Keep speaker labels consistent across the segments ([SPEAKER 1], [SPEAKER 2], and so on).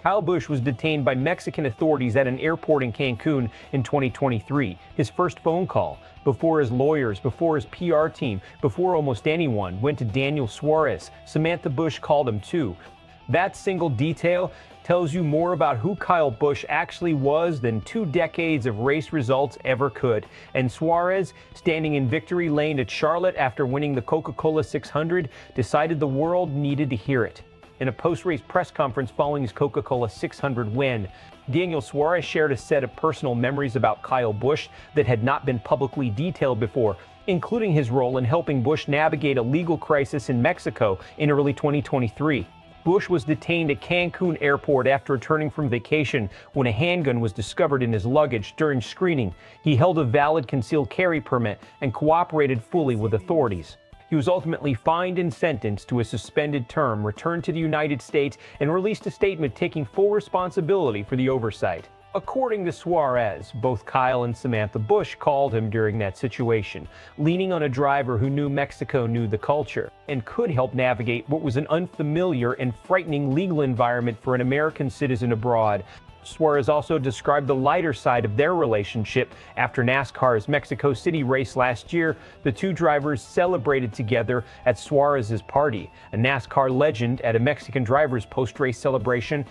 [SPEAKER 1] Kyle Busch was detained by Mexican authorities at an airport in Cancun in 2023. His first phone call, before his lawyers, before his PR team, before almost anyone, went to Daniel Suarez. Samantha Busch called him too. That single detail tells you more about who Kyle Busch actually was than 2 decades of race results ever could. And Suarez, standing in victory lane at Charlotte after winning the Coca-Cola 600, decided the world needed to hear it. In a post-race press conference following his Coca-Cola 600 win, Daniel Suarez shared a set of personal memories about Kyle Busch that had not been publicly detailed before, including his role in helping Busch navigate a legal crisis in Mexico in early 2023. Busch was detained at Cancun airport after returning from vacation when a handgun was discovered in his luggage during screening. He held a valid concealed carry permit and cooperated fully with authorities. He was ultimately fined and sentenced to a suspended term, returned to the United States, and released a statement taking full responsibility for the oversight. According to Suarez, both Kyle and Samantha Busch called him during that situation, leaning on a driver who knew Mexico knew the culture and could help navigate what was an unfamiliar and frightening legal environment for an American citizen abroad. Suarez also described the lighter side of their relationship. After NASCAR's Mexico City race last year, the two drivers celebrated together at Suarez's party. A NASCAR legend at a Mexican driver's post-race celebration.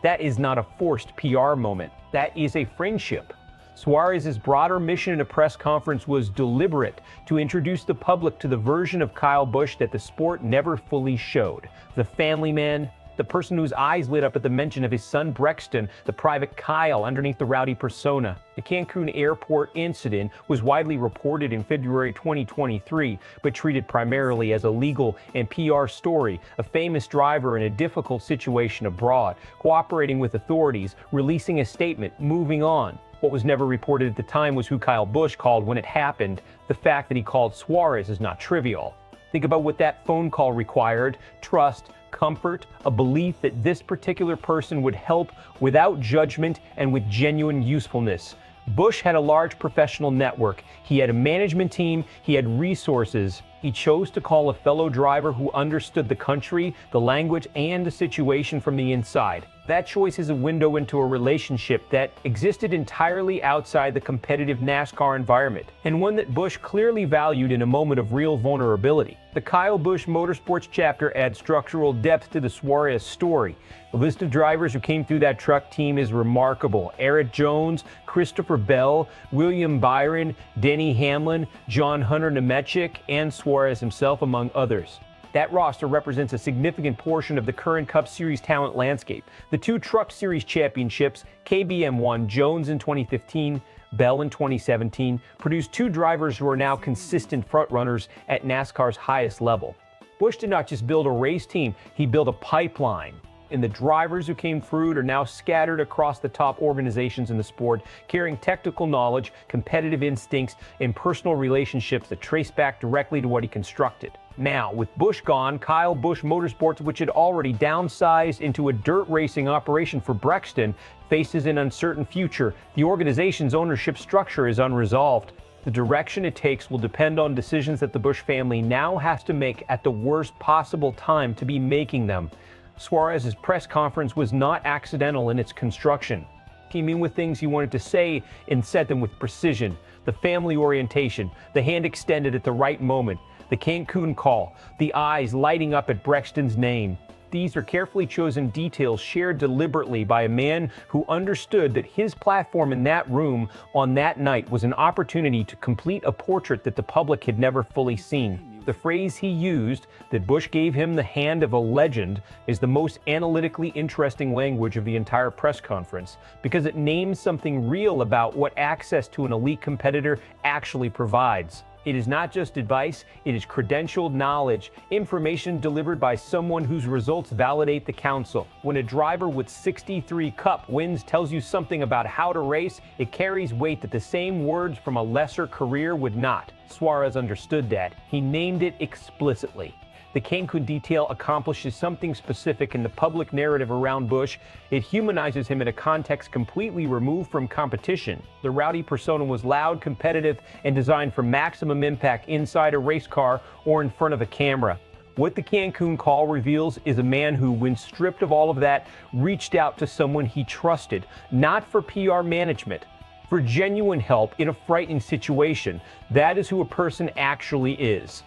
[SPEAKER 1] That is not a forced PR moment. That is a friendship. Suarez's broader mission in a press conference was deliberate, to introduce the public to the version of Kyle Busch that the sport never fully showed. The family man, the person whose eyes lit up at the mention of his son Brexton, the private Kyle underneath the rowdy persona. The Cancun airport incident was widely reported in February 2023, but treated primarily as a legal and PR story. A famous driver in a difficult situation abroad, cooperating with authorities, releasing a statement, moving on. What was never reported at the time was who Kyle Busch called when it happened. The fact that he called Suarez is not trivial. Think about what that phone call required: trust, comfort, a belief that this particular person would help without judgment and with genuine usefulness. Busch had a large professional network. He had a management team. He had resources. He chose to call a fellow driver who understood the country, the language, and the situation from the inside. That choice is a window into a relationship that existed entirely outside the competitive NASCAR environment, and one that Busch clearly valued in a moment of real vulnerability. The Kyle Busch Motorsports chapter adds structural depth to the Suarez story. The list of drivers who came through that truck team is remarkable. Eric Jones, Christopher Bell, William Byron, Denny Hamlin, John Hunter Nemechek, and Suarez himself, among others. That roster represents a significant portion of the current Cup Series talent landscape. The 2 Truck Series championships, KBM won, Jones in 2015, Bell in 2017, produced 2 drivers who are now consistent frontrunners at NASCAR's highest level. Busch did not just build a race team, he built a pipeline. And the drivers who came through it are now scattered across the top organizations in the sport, carrying technical knowledge, competitive instincts, and personal relationships that trace back directly to what he constructed. Now, with Busch gone, Kyle Busch Motorsports, which had already downsized into a dirt racing operation for Brexton, faces an uncertain future. The organization's ownership structure is unresolved. The direction it takes will depend on decisions that the Busch family now has to make at the worst possible time to be making them. Suarez's press conference was not accidental in its construction. Teaming with things he wanted to say and said them with precision. The family orientation, the hand extended at the right moment, the Cancun call, the eyes lighting up at Brexton's name. These are carefully chosen details shared deliberately by a man who understood that his platform in that room on that night was an opportunity to complete a portrait that the public had never fully seen. The phrase he used, that Busch gave him the hand of a legend, is the most analytically interesting language of the entire press conference, because it names something real about what access to an elite competitor actually provides. It is not just advice, it is credentialed knowledge, information delivered by someone whose results validate the council. When a driver with 63 Cup wins tells you something about how to race, it carries weight that the same words from a lesser career would not. Suarez understood that. He named it explicitly. The Cancun detail accomplishes something specific in the public narrative around Busch. It humanizes him in a context completely removed from competition. The rowdy persona was loud, competitive, and designed for maximum impact inside a race car or in front of a camera. What the Cancun call reveals is a man who, when stripped of all of that, reached out to someone he trusted, not for PR management, for genuine help in a frightening situation. That is who a person actually is.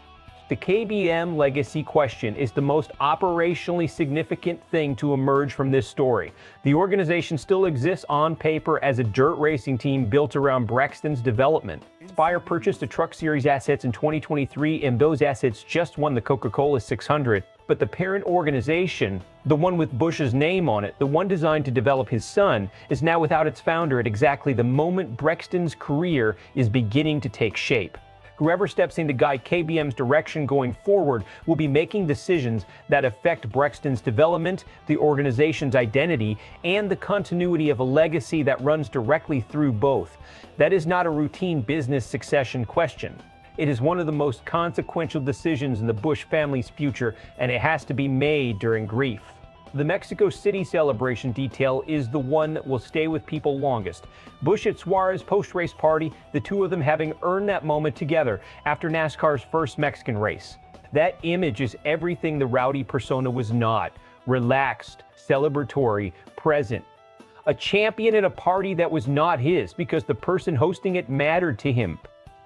[SPEAKER 1] The KBM legacy question is the most operationally significant thing to emerge from this story. The organization still exists on paper as a dirt racing team built around Brexton's development. Spire purchased the Truck Series assets in 2023, and those assets just won the Coca-Cola 600. But the parent organization, the one with Busch's name on it, the one designed to develop his son, is now without its founder at exactly the moment Brexton's career is beginning to take shape. Whoever steps in to guide KBM's direction going forward will be making decisions that affect Brexton's development, the organization's identity, and the continuity of a legacy that runs directly through both. That is not a routine business succession question. It is one of the most consequential decisions in the Busch family's future, and it has to be made during grief. The Mexico City celebration detail is the one that will stay with people longest. Busch at Suarez post-race party, the two of them having earned that moment together after NASCAR's first Mexican race. That image is everything the rowdy persona was not. Relaxed, celebratory, present. A champion at a party that was not his because the person hosting it mattered to him.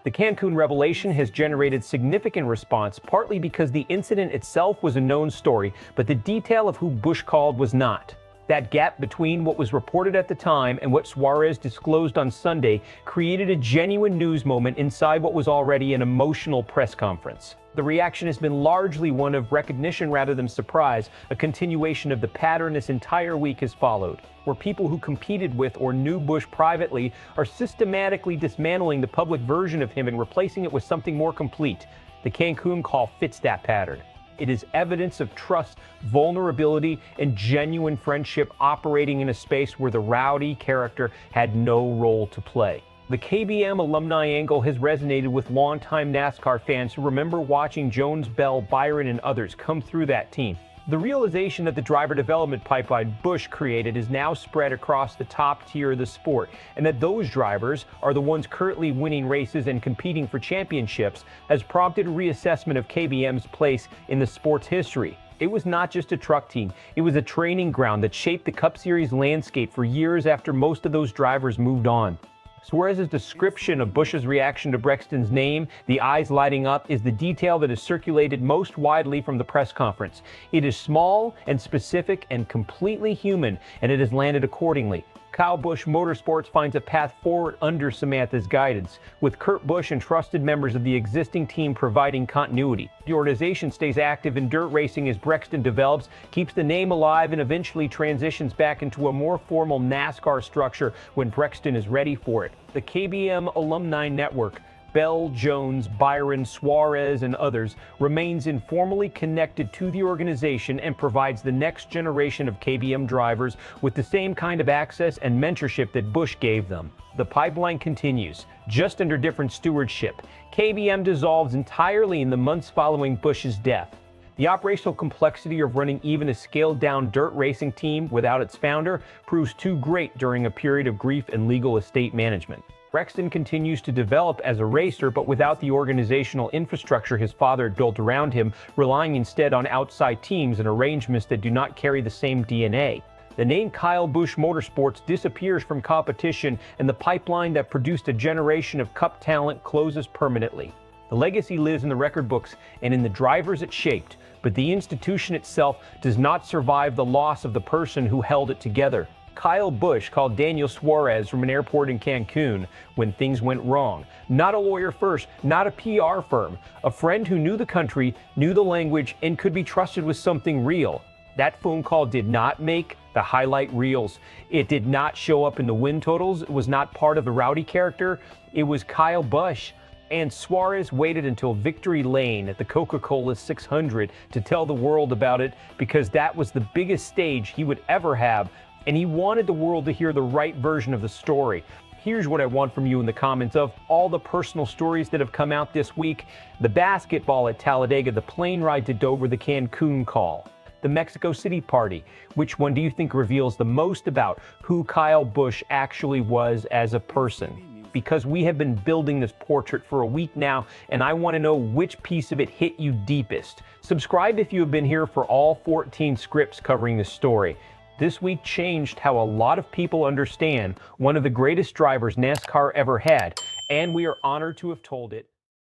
[SPEAKER 1] The Cancun revelation has generated significant response, partly because the incident itself was a known story, but the detail of who Busch called was not. That gap between what was reported at the time and what Suarez disclosed on Sunday created a genuine news moment inside what was already an emotional press conference. The reaction has been largely one of recognition rather than surprise, a continuation of the pattern this entire week has followed, where people who competed with or knew Busch privately are systematically dismantling the public version of him and replacing it with something more complete. The Cancun call fits that pattern. It is evidence of trust, vulnerability, and genuine friendship operating in a space where the rowdy character had no role to play. The KBM alumni angle has resonated with longtime NASCAR fans who remember watching Jones, Bell, Byron, and others come through that team. The realization that the driver development pipeline Busch created is now spread across the top tier of the sport, and that those drivers are the ones currently winning races and competing for championships has prompted a reassessment of KBM's place in the sport's history. It was not just a truck team, it was a training ground that shaped the Cup Series landscape for years after most of those drivers moved on. Suarez's description of Busch's reaction to Brexton's name, the eyes lighting up, is the detail that has circulated most widely from the press conference. It is small and specific and completely human, and it has landed accordingly. Kyle Busch Motorsports finds a path forward under Samantha's guidance, with Kurt Busch and trusted members of the existing team providing continuity. The organization stays active in dirt racing as Brexton develops, keeps the name alive, and eventually transitions back into a more formal NASCAR structure when Brexton is ready for it. The KBM Alumni Network, Bell, Jones, Byron, Suarez, and others, remains informally connected to the organization and provides the next generation of KBM drivers with the same kind of access and mentorship that Busch gave them. The pipeline continues, just under different stewardship. KBM dissolves entirely in the months following Busch's death. The operational complexity of running even a scaled-down dirt racing team without its founder proves too great during a period of grief and legal estate management. Brexton continues to develop as a racer, but without the organizational infrastructure his father had built around him, relying instead on outside teams and arrangements that do not carry the same DNA. The name Kyle Busch Motorsports disappears from competition, and the pipeline that produced a generation of Cup talent closes permanently. The legacy lives in the record books and in the drivers it shaped, but the institution itself does not survive the loss of the person who held it together. Kyle Busch called Daniel Suarez from an airport in Cancun when things went wrong. Not a lawyer first, not a PR firm. A friend who knew the country, knew the language, and could be trusted with something real. That phone call did not make the highlight reels. It did not show up in the win totals. It was not part of the rowdy character. It was Kyle Busch. And Suarez waited until victory lane at the Coca-Cola 600 to tell the world about it, because that was the biggest stage he would ever have, and he wanted the world to hear the right version of the story. Here's what I want from you in the comments of all the personal stories that have come out this week: the basketball at Talladega, the plane ride to Dover, the Cancun call, the Mexico City party. Which one do you think reveals the most about who Kyle Busch actually was as a person? because we have been building this portrait for a week now, and I want to know which piece of it hit you deepest. Subscribe if you have been here for all 14 scripts covering this story. This week changed how a lot of people understand one of the greatest drivers NASCAR ever had, and we are honored to have told it.